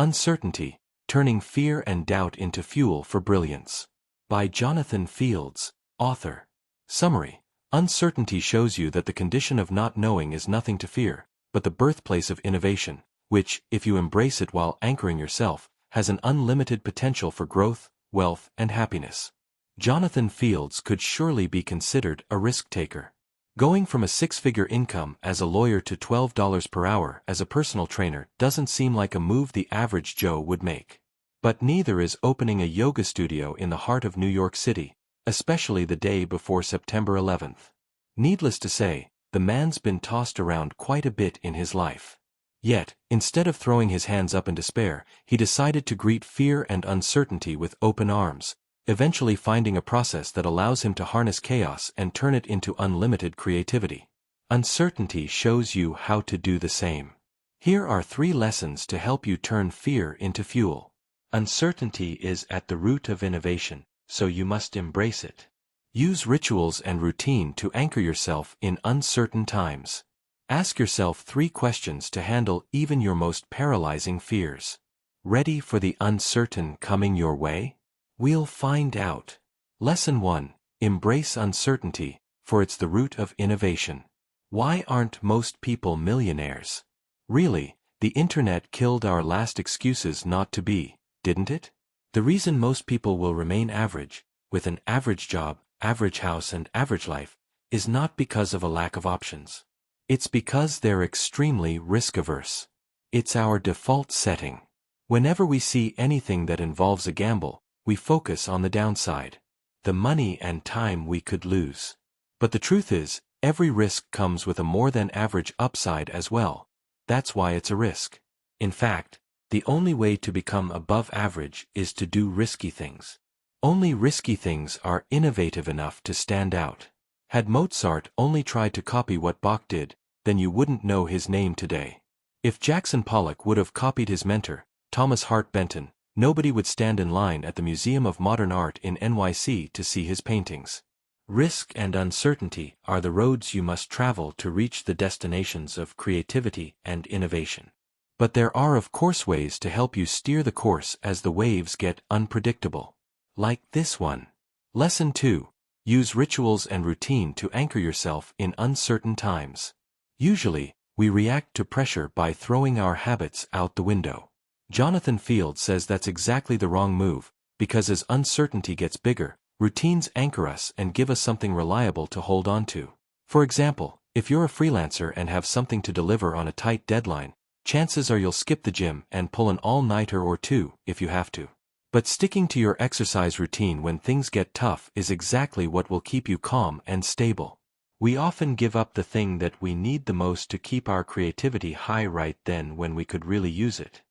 Uncertainty, Turning Fear and Doubt into Fuel for Brilliance. By Jonathan Fields, author. Summary. Uncertainty shows you that the condition of not knowing is nothing to fear, but the birthplace of innovation, which, if you embrace it while anchoring yourself, has an unlimited potential for growth, wealth, and happiness. Jonathan Fields could surely be considered a risk-taker. Going from a six-figure income as a lawyer to $12 per hour as a personal trainer doesn't seem like a move the average Joe would make. But neither is opening a yoga studio in the heart of New York City, especially the day before September 11th. Needless to say, the man's been tossed around quite a bit in his life. Yet, instead of throwing his hands up in despair, he decided to greet fear and uncertainty with open arms, eventually finding a process that allows him to harness chaos and turn it into unlimited creativity. Uncertainty shows you how to do the same. Here are 3 lessons to help you turn fear into fuel. Uncertainty is at the root of innovation, so you must embrace it. Use rituals and routine to anchor yourself in uncertain times. Ask yourself 3 questions to handle even your most paralyzing fears. Ready for the uncertain coming your way? We'll find out. Lesson 1. Embrace uncertainty, for it's the root of innovation. Why aren't most people millionaires? Really, the internet killed our last excuses not to be, didn't it? The reason most people will remain average, with an average job, average house and average life, is not because of a lack of options. It's because they're extremely risk-averse. It's our default setting. Whenever we see anything that involves a gamble, we focus on the downside, the money and time we could lose. But the truth is, every risk comes with a more than average upside as well. That's why it's a risk. In fact, the only way to become above average is to do risky things. Only risky things are innovative enough to stand out. Had Mozart only tried to copy what Bach did, then you wouldn't know his name today. If Jackson Pollock would have copied his mentor, Thomas Hart Benton, nobody would stand in line at the Museum of Modern Art in NYC to see his paintings. Risk and uncertainty are the roads you must travel to reach the destinations of creativity and innovation. But there are of course ways to help you steer the course as the waves get unpredictable. Like this one. Lesson 2. Use rituals and routine to anchor yourself in uncertain times. Usually, we react to pressure by throwing our habits out the window. Jonathan Fields says that's exactly the wrong move, because as uncertainty gets bigger, routines anchor us and give us something reliable to hold on to. For example, if you're a freelancer and have something to deliver on a tight deadline, chances are you'll skip the gym and pull an all-nighter or 2 if you have to. But sticking to your exercise routine when things get tough is exactly what will keep you calm and stable. We often give up the thing that we need the most to keep our creativity high right then when we could really use it.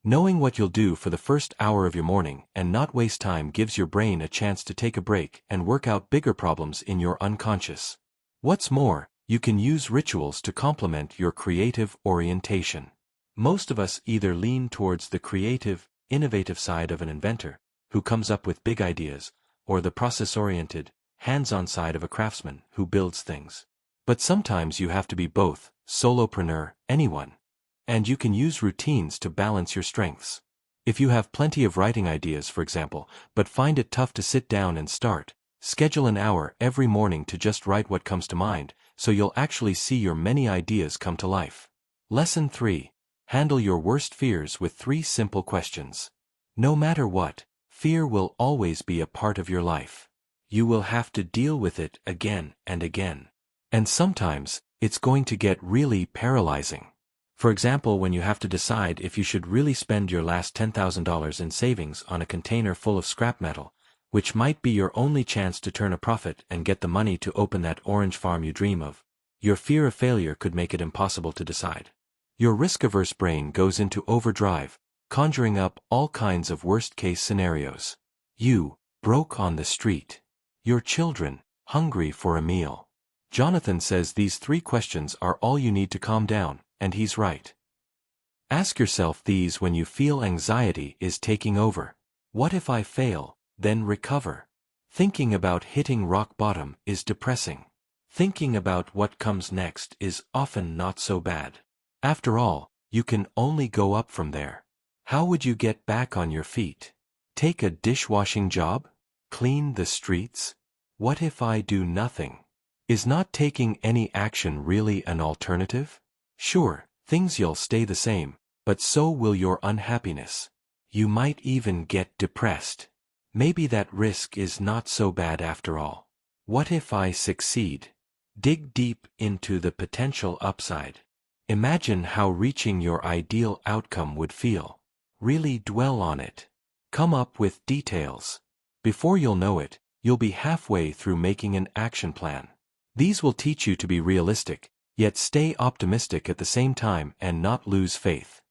Knowing what you'll do for the first hour of your morning and not waste time gives your brain a chance to take a break and work out bigger problems in your unconscious. What's more, you can use rituals to complement your creative orientation. Most of us either lean towards the creative, innovative side of an inventor, who comes up with big ideas, or the process-oriented, hands-on side of a craftsman who builds things. But sometimes you have to be both, solopreneur, anyone. And you can use routines to balance your strengths. If you have plenty of writing ideas, for example, but find it tough to sit down and start, schedule an hour every morning to just write what comes to mind, so you'll actually see your many ideas come to life. Lesson 3. Handle your worst fears with 3 simple questions. No matter what, fear will always be a part of your life. You will have to deal with it again and again. And sometimes, it's going to get really paralyzing. For example, when you have to decide if you should really spend your last $10,000 in savings on a container full of scrap metal, which might be your only chance to turn a profit and get the money to open that orange farm you dream of. Your fear of failure could make it impossible to decide. Your risk-averse brain goes into overdrive, conjuring up all kinds of worst-case scenarios. You, broke on the street. Your children, hungry for a meal. Jonathan says these 3 questions are all you need to calm down, and he's right. Ask yourself these when you feel anxiety is taking over. What if I fail, then recover? Thinking about hitting rock bottom is depressing. Thinking about what comes next is often not so bad. After all, you can only go up from there. How would you get back on your feet? Take a dishwashing job? Clean the streets? What if I do nothing? Is not taking any action really an alternative? Sure, things you'll stay the same, but so will your unhappiness. You might even get depressed. Maybe that risk is not so bad after all. What if I succeed? Dig deep into the potential upside. Imagine how reaching your ideal outcome would feel. Really dwell on it. Come up with details. Before you'll know it, you'll be halfway through making an action plan. These will teach you to be realistic, yet stay optimistic at the same time and not lose faith.